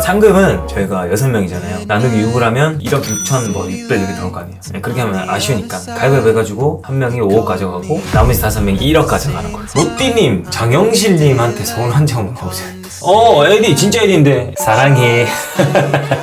상금은 저희가 6명이잖아요. 나누기 6을 하면 1억 6천 뭐 600 이렇게 들어올 거 아니에요. 네, 그렇게 하면 아쉬우니까 가위바위보 해가지고 한 명이 5억 가져가고 나머지 5명이 1억 가져가는 거예요. 로띠님, 장영실님한테 서운한 적은 없어요. 에디 진짜 에디인데 사랑해.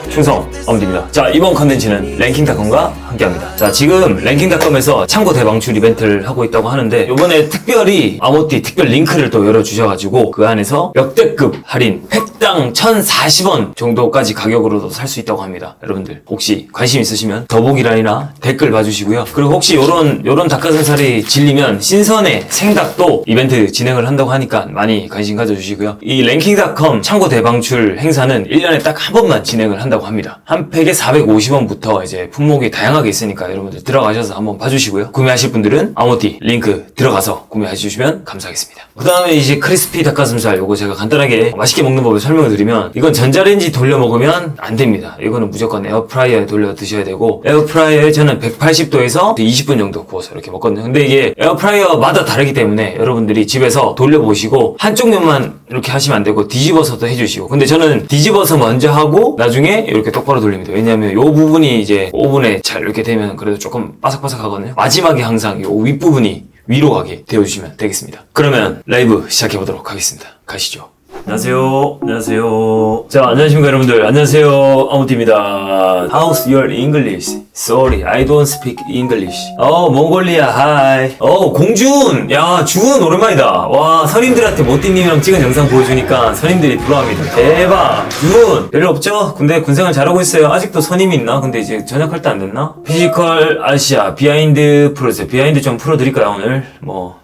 충성 엄디입니다. 자, 이번 컨텐츠는 랭킹닷컴과 함께합니다. 자, 지금 랭킹닷컴에서 창고 대방출 이벤트를 하고 있다고 하는데 요번에 특별히 아모띠 특별 링크를 또 열어주셔가지고 그 안에서 역대급 할인 획당 1,040원 정도까지 가격으로도 살 수 있다고 합니다. 여러분들 혹시 관심 있으시면 더보기란이나 댓글 봐주시고요. 그리고 혹시 요런 닭가슴살이 질리면 신선의 생닭도 이벤트 진행을 한다고 하니까 많이 관심 가져주시고요. 이 랭킹닷컴 창고 대방출 행사는 1년에 딱 한 번만 진행을 한다고 합니다. 한 팩에 450원부터 이제 품목이 다양하게 있으니까 여러분들 들어가셔서 한번 봐주시고요. 구매하실 분들은 아모띠 링크 들어가서 구매해 주시면 감사하겠습니다. 그 다음에 이제 크리스피 닭가슴살 요거 제가 간단하게 맛있게 먹는 법을 설명을 드리면 이건 전자레인지 돌려 먹으면 안 됩니다. 이거는 무조건 에어프라이어에 돌려 드셔야 되고 에어프라이어에 저는 180도에서 20분 정도 구워서 이렇게 먹거든요. 근데 이게 에어프라이어마다 다르기 때문에 여러분들이 집에서 돌려보시고 한쪽 면만 이렇게 하시면 안 되고 뒤집어서도 해주시고, 근데 저는 뒤집어서 먼저 하고 나중에 이렇게 똑바로 돌립니다. 왜냐하면 요 부분이 이제 오븐에 잘 이렇게 되면 그래도 조금 바삭바삭하거든요. 마지막에 항상 요 윗부분이 위로 가게 되어주시면 되겠습니다. 그러면 라이브 시작해보도록 하겠습니다. 가시죠. 안녕하세요. 자, 안녕하십니까 여러분들. 안녕하세요. 아모띠입니다. How's your English? Sorry, I don't speak English. 몽골리아, hi. 공준! 야, 주은 오랜만이다. 와, 선임들한테 모띠님이랑 찍은 영상 보여주니까 선임들이 부러워합니다. 대박! 주은! 별일 없죠? 근데 군생활 잘하고 있어요. 아직도 선임이 있나? 근데 이제 전역할 때 안 됐나? 피지컬 아시아, 비하인드 풀어주세요. 비하인드 좀 풀어드릴까요, 오늘?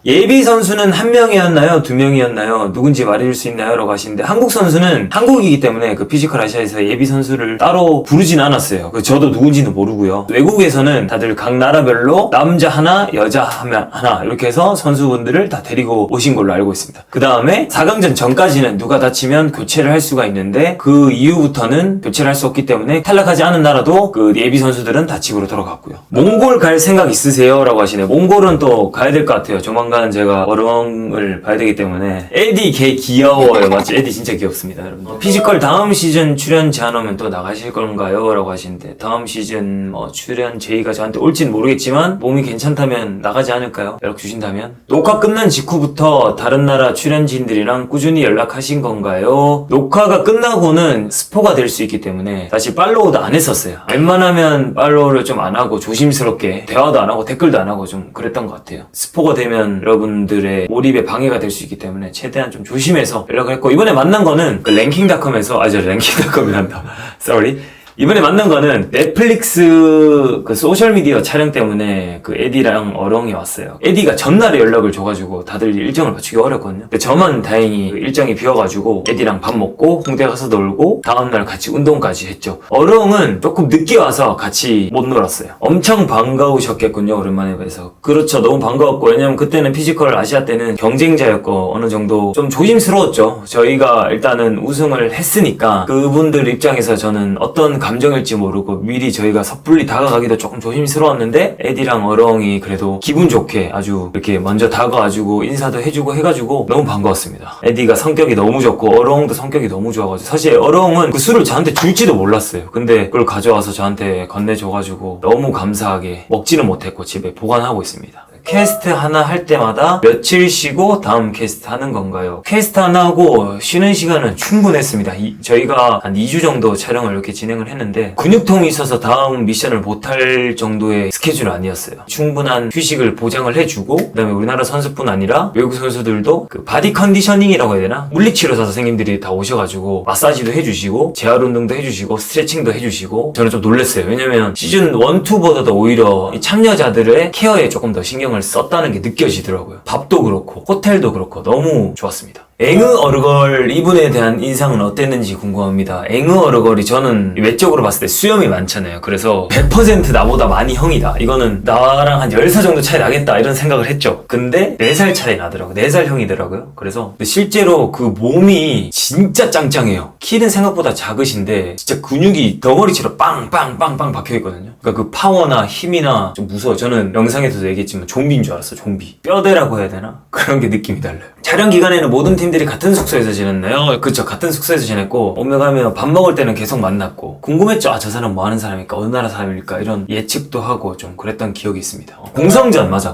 예비 선수는 1명이었나요? 2명이었나요? 누군지 말해줄 수 있나요? 라고 하시는데, 한국 선수는 한국이기 때문에 그 피지컬 아시아에서 예비 선수를 따로 부르진 않았어요. 저도 누군지는 모르고요. 외국에서는 다들 각 나라별로 남자 하나, 여자 하나 이렇게 해서 선수분들을 다 데리고 오신 걸로 알고 있습니다. 그 다음에 4강전 전까지는 누가 다치면 교체를 할 수가 있는데 그 이후부터는 교체를 할 수 없기 때문에 탈락하지 않은 나라도 그 예비 선수들은 다 집으로 돌아갔고요. 몽골 갈 생각 있으세요? 라고 하시네요. 몽골은 또 가야 될 것 같아요. 조만간 제가 어렁을 봐야 되기 때문에. 에디 개 귀여워요. 맞죠? 에디 진짜 귀엽습니다, 여러분. 피지컬 다음 시즌 출연 제안 오면 또 나가실 건가요? 라고 하시는데, 다음 시즌 출연 제의가 저한테 올지는 모르겠지만 몸이 괜찮다면 나가지 않을까요? 연락 주신다면. 녹화 끝난 직후부터 다른 나라 출연진들이랑 꾸준히 연락하신 건가요? 녹화가 끝나고는 스포가 될 수 있기 때문에 사실 팔로우도 안 했었어요. 웬만하면 팔로우를 좀 안 하고 조심스럽게 대화도 안 하고 댓글도 안 하고 좀 그랬던 것 같아요. 스포가 되면 여러분들의 몰입에 방해가 될 수 있기 때문에 최대한 좀 조심해서 연락을 했고, 이번에 만난 거는 그 랭킹닷컴에서 랭킹닷컴이란다. sorry. 이번에 만난 거는 넷플릭스 그 소셜미디어 촬영 때문에 그 에디랑 어렁이 왔어요. 에디가 전날에 연락을 줘가지고 다들 일정을 맞추기 어렵거든요. 저만 다행히 일정이 비어가지고 에디랑 밥 먹고 홍대 가서 놀고 다음날 같이 운동까지 했죠. 어렁은 조금 늦게 와서 같이 못 놀았어요. 엄청 반가우셨겠군요, 오랜만에 뵈서. 그렇죠, 너무 반가웠고, 왜냐면 그때는 피지컬 아시아 때는 경쟁자였고 어느 정도 좀 조심스러웠죠. 저희가 일단은 우승을 했으니까 그분들 입장에서 저는 어떤 감정일지 모르고 미리 저희가 섣불리 다가가기도 조금 조심스러웠는데, 에디랑 어렁이 그래도 기분 좋게 아주 이렇게 먼저 다가와주고 인사도 해주고 해가지고 너무 반가웠습니다. 에디가 성격이 너무 좋고 어렁도 성격이 너무 좋아가지고, 사실 어렁은 그 술을 저한테 줄지도 몰랐어요. 근데 그걸 가져와서 저한테 건네줘가지고 너무 감사하게 먹지는 못했고 집에 보관하고 있습니다. 캐스트 하나 할 때마다 며칠 쉬고 다음 캐스트 하는 건가요? 캐스트 하나 하고 쉬는 시간은 충분했습니다. 저희가 한 2주 정도 촬영을 이렇게 진행을 했는데 근육통이 있어서 다음 미션을 못할 정도의 스케줄 아니었어요. 충분한 휴식을 보장을 해주고, 그 다음에 우리나라 선수뿐 아니라 외국 선수들도 그 바디 컨디셔닝이라고 해야 되나? 물리치료사 선생님들이 다 오셔가지고 마사지도 해주시고 재활 운동도 해주시고 스트레칭도 해주시고, 저는 좀 놀랐어요. 왜냐면 시즌 1, 2보다도 오히려 이 참여자들의 케어에 조금 더 신경을 썼다는 게 느껴지더라고요. 밥도 그렇고 호텔도 그렇고 너무 좋았습니다. 앵으 어르걸 이분에 대한 인상은 어땠는지 궁금합니다. 앵으 어르걸이 저는 외적으로 봤을 때 수염이 많잖아요. 그래서 100% 나보다 많이 형이다, 이거는 나랑 한 10살 정도 차이 나겠다 이런 생각을 했죠. 근데 4살 차이 나더라고요. 4살 형이더라고요. 그래서 실제로 그 몸이 진짜 짱짱해요. 키는 생각보다 작으신데 진짜 근육이 덩어리처럼 빵빵빵빵 박혀있거든요. 그러니까 그 파워나 힘이나 좀 무서워요. 저는 영상에서도 얘기했지만 좀비인 줄 알았어. 좀비. 뼈대라고 해야 되나? 그런 게 느낌이 달라요. 촬영 기간에는 모든 팀들이 같은 숙소에서 지냈나요? 그쵸, 같은 숙소에서 지냈고 오며 가며 밥 먹을 때는 계속 만났고 궁금했죠. 아, 저 사람 뭐 하는 사람일까? 어느 나라 사람일까? 이런 예측도 하고 좀 그랬던 기억이 있습니다. 공성전, 맞아.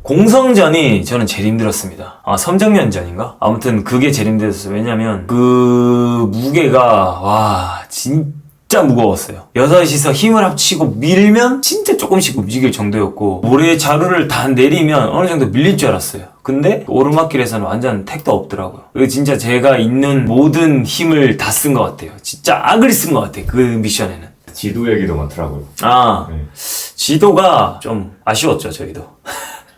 공성전이 저는 제일 힘들었습니다. 아, 섬정연전인가? 아무튼 그게 제일 힘들었어요. 왜냐면 그 무게가 와 진짜 무거웠어요. 여섯이서 힘을 합치고 밀면 진짜 조금씩 움직일 정도였고 모래 자루를 다 내리면 어느 정도 밀릴 줄 알았어요. 근데 오르막길에서는 완전 택도 없더라고요. 그리고 진짜 제가 있는 모든 힘을 다 쓴 것 같아요. 진짜 악을 쓴 것 같아요. 그 미션에는. 지도 얘기도 많더라고요. 아, 네. 지도가 좀 아쉬웠죠, 저희도.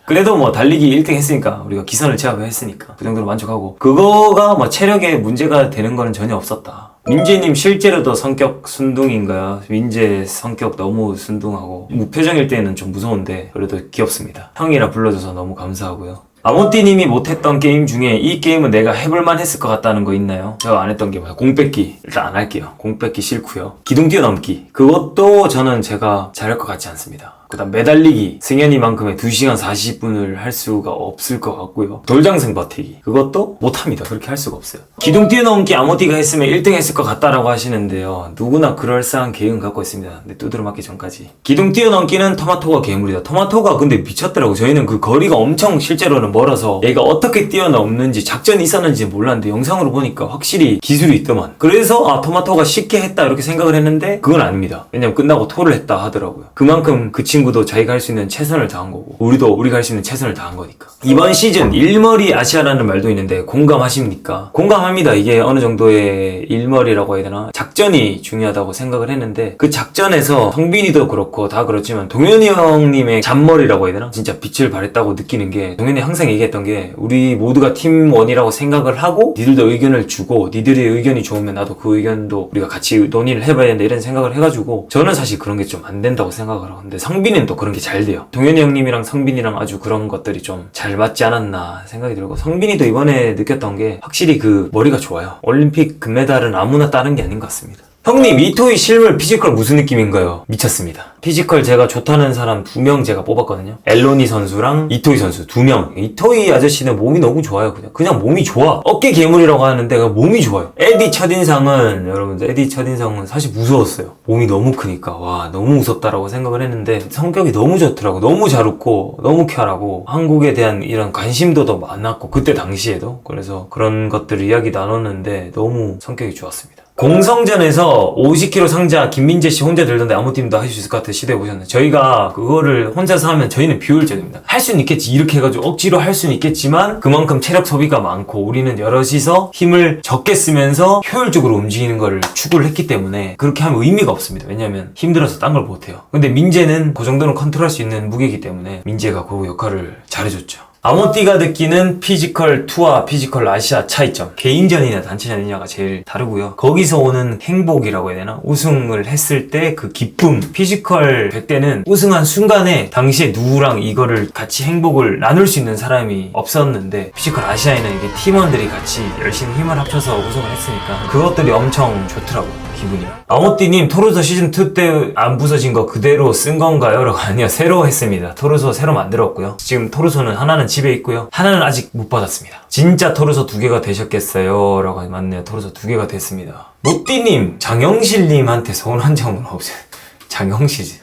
그래도 뭐 달리기 1등 했으니까 우리가 기선을 제압했으니까 그 정도로 만족하고 그거가 뭐 체력에 문제가 되는 거는 전혀 없었다. 민재님 실제로도 성격 순둥인가요? 민재 성격 너무 순둥하고 무표정일 때는 좀 무서운데 그래도 귀엽습니다. 형이라 불러줘서 너무 감사하고요. 아모띠님이 못했던 게임 중에 이 게임은 내가 해볼만 했을 것 같다는 거 있나요? 제가 안 했던 게 뭐야? 공 뺏기. 일단 안 할게요. 공 뺏기 싫고요. 기둥 뛰어넘기. 그것도 저는 제가 잘할 것 같지 않습니다. 그 다음 매달리기. 승현이만큼의 2시간 40분을 할 수가 없을 것 같고요. 돌장승 버티기. 그것도 못합니다. 그렇게 할 수가 없어요. 기둥 뛰어넘기 아모띠가 했으면 1등 했을 것 같다라고 하시는데요. 누구나 그럴싸한 계획은 갖고 있습니다. 근데 두드려 맞기 전까지. 기둥 뛰어넘기는 토마토가 괴물이다. 토마토가 근데 미쳤더라고. 저희는 그 거리가 엄청 실제로는 멀어서 얘가 어떻게 뛰어넘는지 작전이 있었는지 몰랐는데 영상으로 보니까 확실히 기술이 있더만. 그래서 아, 토마토가 쉽게 했다 이렇게 생각을 했는데 그건 아닙니다. 왜냐면 끝나고 토를 했다 하더라고요. 그만큼 그 친구도 자기가 할 수 있는 최선을 다한 거고 우리도 우리가 할 수 있는 최선을 다한 거니까. 이번 시즌 일머리 아시아라는 말도 있는데 공감하십니까? 공감합니다. 이게 어느 정도의 일머리라고 해야 되나? 작전이 중요하다고 생각을 했는데 그 작전에서 성빈이도 그렇고 다 그렇지만 동현이 형님의 잔머리라고 해야 되나? 진짜 빛을 발했다고 느끼는 게 동현이 항상 얘기했던 게 우리 모두가 팀원이라고 생각을 하고 니들도 의견을 주고 니들의 의견이 좋으면 나도 그 의견도 우리가 같이 논의를 해봐야 된다 이런 생각을 해가지고 저는 사실 그런 게 좀 안 된다고 생각을 하고 근데 성빈이는 또 그런 게 잘 돼요. 동현이 형님이랑 성빈이랑 아주 그런 것들이 좀 잘 맞지 않았나 생각이 들고 성빈이도 이번에 느꼈던 게 확실히 그 머리가 좋아요. 올림픽 금메달은 아무나 따는 게 아닌 것 같습니다. 형님 이토이 실물 피지컬 무슨 느낌인가요? 미쳤습니다. 피지컬 제가 좋다는 사람 2명 제가 뽑았거든요. 엘로니 선수랑 이토이 선수 2명. 이토이 아저씨는 몸이 너무 좋아요. 그냥 몸이 좋아. 어깨 괴물이라고 하는데 몸이 좋아요. 에디 첫인상은 여러분들 에디 첫인상은 사실 무서웠어요. 몸이 너무 크니까 와 너무 무섭다라고 생각을 했는데 성격이 너무 좋더라고. 너무 잘 웃고 너무 쾌활하고 한국에 대한 이런 관심도도 많았고 그때 당시에도 그래서 그런 것들을 이야기 나눴는데 너무 성격이 좋았습니다. 공성전에서 50kg 상자 김민재씨 혼자 들던데 아무 팀도 하실 수 있을 것 같아 시도해보셨나요? 저희가 그거를 혼자서 하면 저희는 비효율적입니다. 할 수는 있겠지 이렇게 해가지고 억지로 할 수는 있겠지만 그만큼 체력 소비가 많고 우리는 여럿이서 힘을 적게 쓰면서 효율적으로 움직이는 거를 추구를 했기 때문에 그렇게 하면 의미가 없습니다. 왜냐면 힘들어서 딴 걸 못해요. 근데 민재는 그 정도는 컨트롤할 수 있는 무게이기 때문에 민재가 그 역할을 잘해줬죠. 아모띠가 느끼는 피지컬 2와 피지컬 아시아 차이점. 개인전이냐 단체전이냐가 제일 다르고요. 거기서 오는 행복이라고 해야 되나? 우승을 했을 때 그 기쁨. 피지컬 100대는 우승한 순간에 당시에 누구랑 이거를 같이 행복을 나눌 수 있는 사람이 없었는데 피지컬 아시아에는 이게 팀원들이 같이 열심히 힘을 합쳐서 우승을 했으니까 그것들이 엄청 좋더라고요. 기분이. 아모띠님 토르소 시즌2 때 안 부서진 거 그대로 쓴 건가요? 아니요, 새로 했습니다. 토르소 새로 만들었고요. 지금 토르소는 하나는 집에 있고요. 하나는 아직 못 받았습니다. 진짜 토르소 2개가 되셨겠어요? 라고 맞네요. 토르소 2개가 됐습니다. 모띠님, 장영실님한테 서운한 점은 없어요.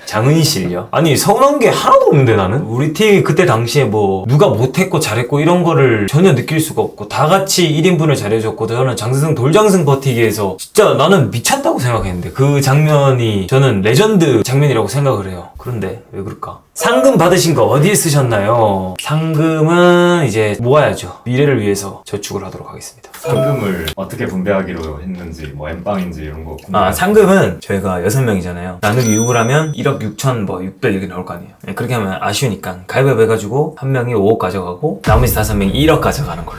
장은실요? 아니 서운한 게 하나도 없는데 나는? 우리 팀이 그때 당시에 뭐 누가 못했고 잘했고 이런 거를 전혀 느낄 수가 없고 다 같이 1인분을 잘해줬고 저는 장승 돌장승 버티기에서 진짜 나는 미쳤다고 생각했는데 그 장면이 저는 레전드 장면이라고 생각을 해요. 그런데 왜 그럴까? 상금 받으신 거 어디에 쓰셨나요? 상금은 이제 모아야죠. 미래를 위해서 저축을 하도록 하겠습니다. 상금을 어떻게 분배하기로 했는지 뭐 엠빵인지 이런 거 아, 상금은 저희가 6명이잖아요. 나누기 6을 하면 1억 6천 뭐 600 이렇게 나올 거 아니에요. 네, 그렇게 하면 아쉬우니까 가위바위보 해가지고 한 명이 5억 가져가고 나머지 5명이 1억 가져가는 걸로.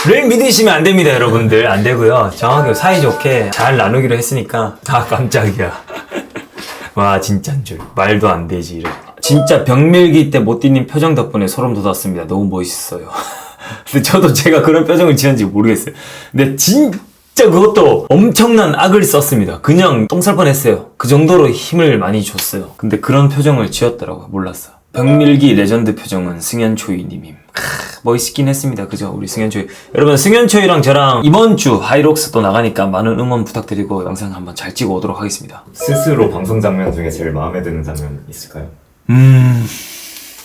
를 믿으시면 안 됩니다, 여러분들. 안 되고요. 정확하게 사이좋게 잘 나누기로 했으니까. 아, 깜짝이야. 와, 진짜인 줄. 말도 안 되지. 이래. 진짜 병밀기 때 모띠님 표정 덕분에 소름 돋았습니다. 너무 멋있어요. 근데 저도 제가 그런 표정을 지었는지 모르겠어요. 근데 진짜 그것도 엄청난 악을 썼습니다. 그냥 똥 쌀 뻔했어요. 그 정도로 힘을 많이 줬어요. 근데 그런 표정을 지었더라고요. 몰랐어요. 병밀기 레전드 표정은 승현초이님임. 멋있긴 했습니다. 그죠? 우리 승현초이. 여러분, 승현초이랑 저랑 이번 주 하이록스 또 나가니까 많은 응원 부탁드리고 영상 한번 잘 찍어 오도록 하겠습니다. 스스로 방송 장면 중에 제일 마음에 드는 장면 있을까요?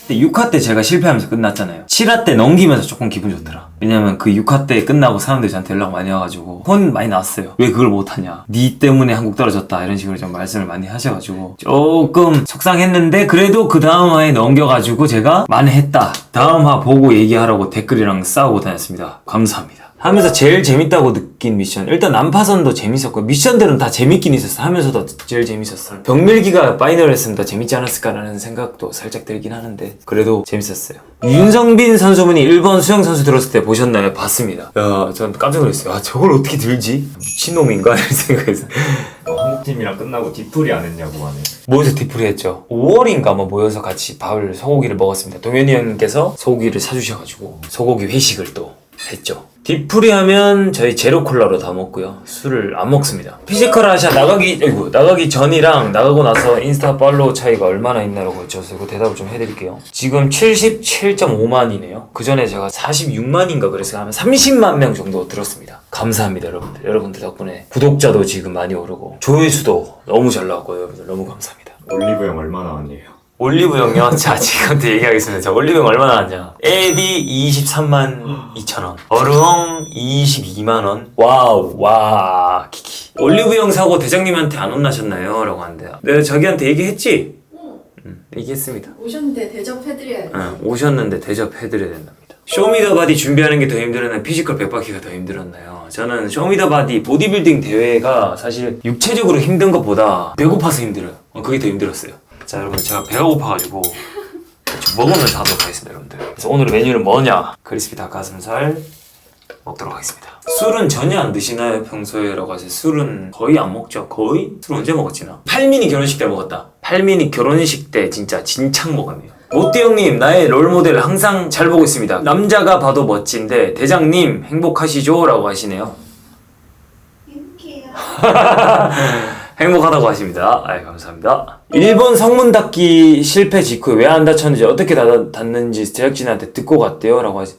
6화 때 제가 실패하면서 끝났잖아요. 7화 때 넘기면서 조금 기분 좋더라. 왜냐면 그 6화 때 끝나고 사람들이 저한테 연락 많이 와가지고 혼 많이 났어요. 왜 그걸 못하냐. 니 때문에 한국 떨어졌다. 이런 식으로 좀 말씀을 많이 하셔가지고 조금 속상했는데 그래도 그 다음 화에 넘겨가지고 제가 만회했다. 다음 화 보고 얘기하라고 댓글이랑 싸우고 다녔습니다. 감사합니다. 하면서 제일 재밌다고 느낀 미션, 일단 난파선도 재밌었고 미션들은 다 재밌긴 있었어. 하면서도 제일 재밌었어요. 병밀기가 파이널 했으면 더 재밌지 않았을까라는 생각도 살짝 들긴 하는데 그래도 재밌었어요. 윤성빈 선수분이 일본 수영 선수 들었을 때 보셨나요? 봤습니다. 야, 전 깜짝 놀랐어요. 아, 저걸 어떻게 들지? 미친놈인가? 이런 생각해서. 한국팀이랑 끝나고 뒤풀이 안 했냐고 하네. 모여서 뒤풀이 했죠. 5월인가 뭐 모여서 같이 밥을, 소고기를 먹었습니다. 동현이 형께서 소고기를 사주셔가지고 소고기 회식을 또 했죠. 뒤풀이 하면 저희 제로 콜라로 다 먹고요. 술을 안 먹습니다. 피지컬 아시아 나가기 전이랑 나가고 나서 인스타 팔로우 차이가 얼마나 있나라고 여쭤서 그 대답을 좀 해드릴게요. 지금 77.5만이네요. 그 전에 제가 46만인가 그래서 한 30만 명 정도 들었습니다. 감사합니다, 여러분들. 여러분들 덕분에 구독자도 지금 많이 오르고 조회수도 너무 잘 나왔고요. 여러분들 너무 감사합니다. 올리브영 얼마 나왔네요? 올리브영요? 자, 지금부터 얘기하겠습니다. 자, 올리브영 얼마 나왔냐? 에디 23만 2천원, 어르엉 22만원. 와우, 와, 키키. 올리브영 사고 대장님한테 안 혼나셨나요? 라고 하는데 내가 자기한테 얘기했지? 얘기했습니다. 오셨는데 대접해드려야지. 오셨는데 대접해드려야 된답니다. 쇼미더바디 준비하는 게 더 힘들었나요? 피지컬 100바퀴가 더 힘들었나요? 저는 쇼미더바디 보디빌딩 대회가 사실 육체적으로 힘든 것보다 배고파서 힘들어요. 그게 더 힘들었어요. 자, 여러분, 제가 배가 고파가지고 좀 먹으면서 하도록 하겠습니다, 여러분들. 그래서 오늘의 메뉴는 뭐냐? 크리스피 닭가슴살 먹도록 하겠습니다. 술은 전혀 안 드시나요, 평소에? 라고 하세요. 술은 거의 안 먹죠. 거의? 술 언제 먹었지 나? 8미니 결혼식 때 먹었다. 8미니 결혼식 때 진짜 진창 먹었네요. 모띠 형님, 나의 롤모델 항상 잘 보고 있습니다. 남자가 봐도 멋진데 대장님 행복하시죠? 라고 하시네요. 행복해요. 행복하다고 하십니다. 아이, 감사합니다. 일본 성문 닫기 실패 직후에 왜 안 닫혔는지 어떻게 닫는지 제작진한테 듣고 갔대요 라고 하시.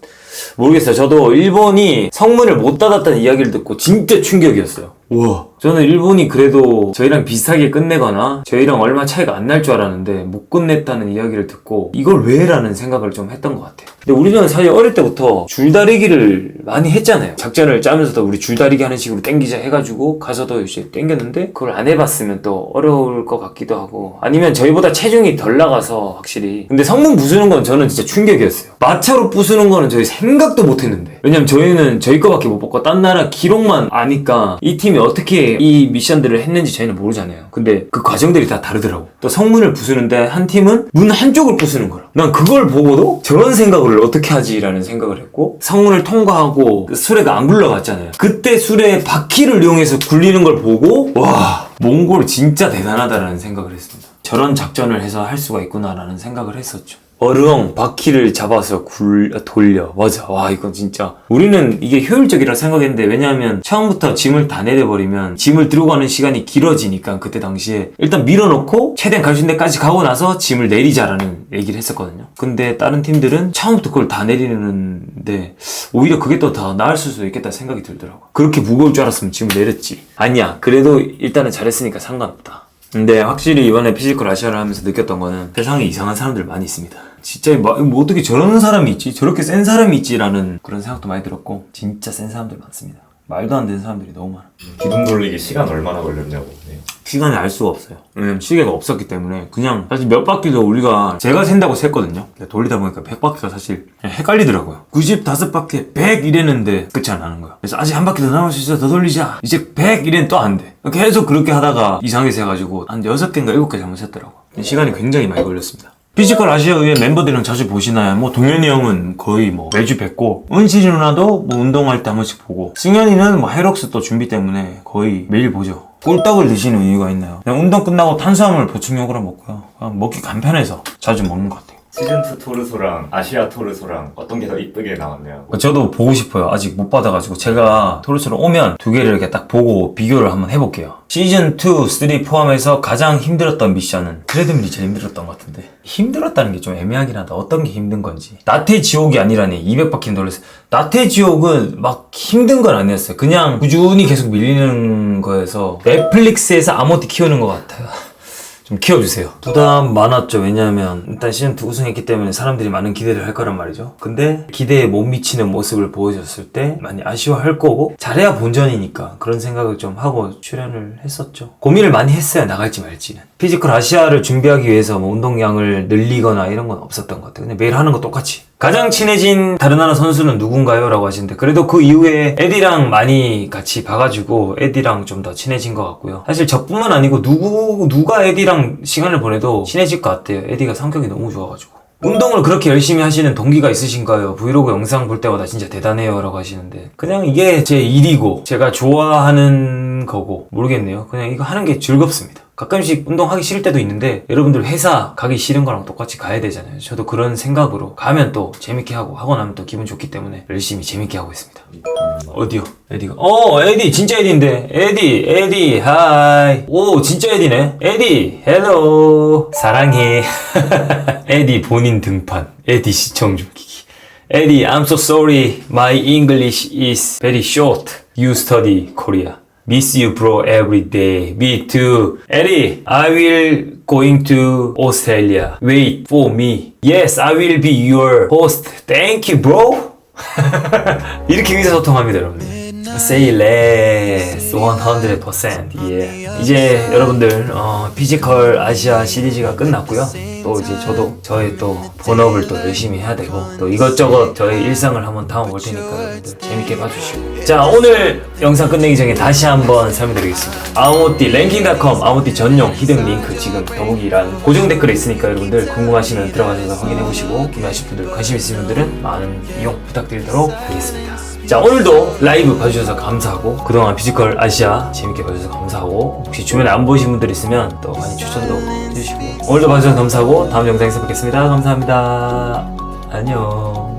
모르겠어요. 저도 일본이 성문을 못 닫았다는 이야기를 듣고 진짜 충격이었어요. 우와. 저는 일본이 그래도 저희랑 비슷하게 끝내거나 저희랑 얼마 차이가 안 날 줄 알았는데 못 끝냈다는 이야기를 듣고 이걸 왜? 라는 생각을 좀 했던 것 같아요. 근데 우리는 사실 어릴 때부터 줄다리기를 많이 했잖아요. 작전을 짜면서도 우리 줄다리기 하는 식으로 땡기자 해가지고 가서도 이제 땡겼는데 그걸 안 해봤으면 또 어려울 것 같기도 하고 아니면 저희보다 체중이 덜 나가서 확실히. 근데 성문 부수는 건 저는 진짜 충격이었어요. 마차로 부수는 거는 저희 생각도 못 했는데 왜냐면 저희는 저희 거밖에 못 봤고 딴 나라 기록만 아니까 이 팀이 어떻게 이 미션들을 했는지 저희는 모르잖아요. 근데 그 과정들이 다 다르더라고. 또 성문을 부수는데 한 팀은 문 한쪽을 부수는 거라. 난 그걸 보고도 저런 생각을 어떻게 하지? 라는 생각을 했고 성문을 통과하고 수레가 안 굴러갔잖아요. 그때 수레 바퀴를 이용해서 굴리는 걸 보고 와, 몽골 진짜 대단하다라는 생각을 했습니다. 저런 작전을 해서 할 수가 있구나라는 생각을 했었죠. 어르엉 바퀴를 잡아서 돌려. 맞아. 와, 이건 진짜 우리는 이게 효율적이라 생각했는데 왜냐하면 처음부터 짐을 다 내려버리면 짐을 들고 가는 시간이 길어지니까 그때 당시에 일단 밀어놓고 최대한 갈 수 있는 데까지 가고 나서 짐을 내리자라는 얘기를 했었거든요. 근데 다른 팀들은 처음부터 그걸 다 내리는데 오히려 그게 또 더 나을 수도 있겠다 생각이 들더라고. 그렇게 무거울 줄 알았으면 짐을 내렸지. 아니야, 그래도 일단은 잘했으니까 상관없다. 근데 확실히 이번에 피지컬 아시아를 하면서 느꼈던 거는 세상에 이상한 사람들 많이 있습니다. 진짜 뭐 어떻게 저런 사람이 있지? 저렇게 센 사람이 있지라는 그런 생각도 많이 들었고 진짜 센 사람들 많습니다. 말도 안 되는 사람들이 너무 많아. 기둥 돌리기 시간 얼마나 걸렸냐고. 네. 시간을 알 수가 없어요. 왜냐면 시계가 없었기 때문에 그냥 사실 몇 바퀴도 우리가 제가 센다고 셌거든요. 돌리다 보니까 100바퀴가 사실 헷갈리더라고요. 95바퀴에 100 이랬는데 끝이 안 나는 거야. 그래서 아직 한 바퀴 더 남을 수 있어. 더 돌리자. 이제 100 이랬는데 또 안 돼. 계속 그렇게 하다가 이상하게 세가지고 한 6개인가 7개 잘못 셌더라고. 시간이 굉장히 많이 걸렸습니다. 피지컬 아시아의 멤버들이랑 자주 보시나요? 뭐 동현이 형은 거의 뭐 매주 뵙고 은치 누나도 뭐 운동할 때 한 번씩 보고 승현이는 뭐 헤럭스 또 준비 때문에 거의 매일 보죠. 꿀떡을 드시는 이유가 있나요? 그냥 운동 끝나고 탄수화물 보충용으로 먹고요. 그냥 먹기 간편해서 자주 먹는 것 같아요. 시즌2 토르소랑 아시아 토르소랑 어떤 게 더 이쁘게 나왔네요. 저도 보고 싶어요. 아직 못 받아가지고 제가 토르스로 오면 두 개를 이렇게 딱 보고 비교를 한번 해볼게요. 시즌 2, 3 포함해서 가장 힘들었던 미션은 트레드밀이 제일 힘들었던 것 같은데 힘들었다는 게 좀 애매하긴 하다. 어떤 게 힘든 건지. 나태 지옥이 아니라니 200바퀴는 돌렸어요. 나태 지옥은 막 힘든 건 아니었어요. 그냥 꾸준히 계속 밀리는 거여서 넷플릭스에서 아모티 키우는 것 같아요. 좀 키워주세요. 부담 많았죠. 왜냐하면 일단 시즌2 우승했기 때문에 사람들이 많은 기대를 할 거란 말이죠. 근데 기대에 못 미치는 모습을 보여줬을 때 많이 아쉬워할 거고 잘해야 본전이니까 그런 생각을 좀 하고 출연을 했었죠. 고민을 많이 했어요. 나갈지 말지는. 피지컬 아시아를 준비하기 위해서 뭐 운동량을 늘리거나 이런 건 없었던 것 같아요. 근데 매일 하는 거 똑같이. 가장 친해진 다른 나라 선수는 누군가요? 라고 하시는데 그래도 그 이후에 에디랑 많이 같이 봐가지고 에디랑 좀 더 친해진 것 같고요. 사실 저뿐만 아니고 누가 에디랑 시간을 보내도 친해질 것 같아요. 에디가 성격이 너무 좋아가지고. 운동을 그렇게 열심히 하시는 동기가 있으신가요? 브이로그 영상 볼 때마다 진짜 대단해요 라고 하시는데 그냥 이게 제 일이고 제가 좋아하는 거고 모르겠네요. 그냥 이거 하는 게 즐겁습니다. 가끔씩 운동하기 싫을 때도 있는데 여러분들 회사 가기 싫은 거랑 똑같이 가야 되잖아요. 저도 그런 생각으로 가면 또 재밌게 하고 나면 또 기분 좋기 때문에 열심히 재밌게 하고 있습니다. 어디요? 에디가 에디 진짜 에디인데 에디 하이. 오 진짜 에디네. 에디 헬로 사랑해. 에디 본인 등판. 에디 시청 중기기. 에디 I'm so sorry my English is very short. You study Korea. Miss you bro every day. Me too. Eddie, I will going to Australia. Wait for me. Yes, I will be your host. Thank you bro. 이렇게 의사소통합니다 여러분들. Say less 100% yeah. 이제 여러분들 피지컬 아시아 시리즈가 끝났고요. 또 이제 저도 저의 또 본업을 또 열심히 해야 되고 또 이것저것 저의 일상을 한번 담아볼 테니까 여러분들 재밌게 봐주시고 자 오늘 영상 끝내기 전에 다시 한번 설명드리겠습니다. 아모띠 랭킹닷컴 아모띠 전용 히든 링크 지금 더보기란 고정 댓글에 있으니까 여러분들 궁금하시면 들어가셔서 확인해보시고 구매하실 분들 관심 있으신 분들은 많은 이용 부탁드리도록 하겠습니다. 자 오늘도 라이브 봐주셔서 감사하고 그동안 피지컬 아시아 재밌게 봐주셔서 감사하고 혹시 주변에 안 보신 분들 있으면 또 많이 추천도 해주시고 오늘도 봐주셔서 감사하고 다음 영상에서 뵙겠습니다. 감사합니다. 안녕.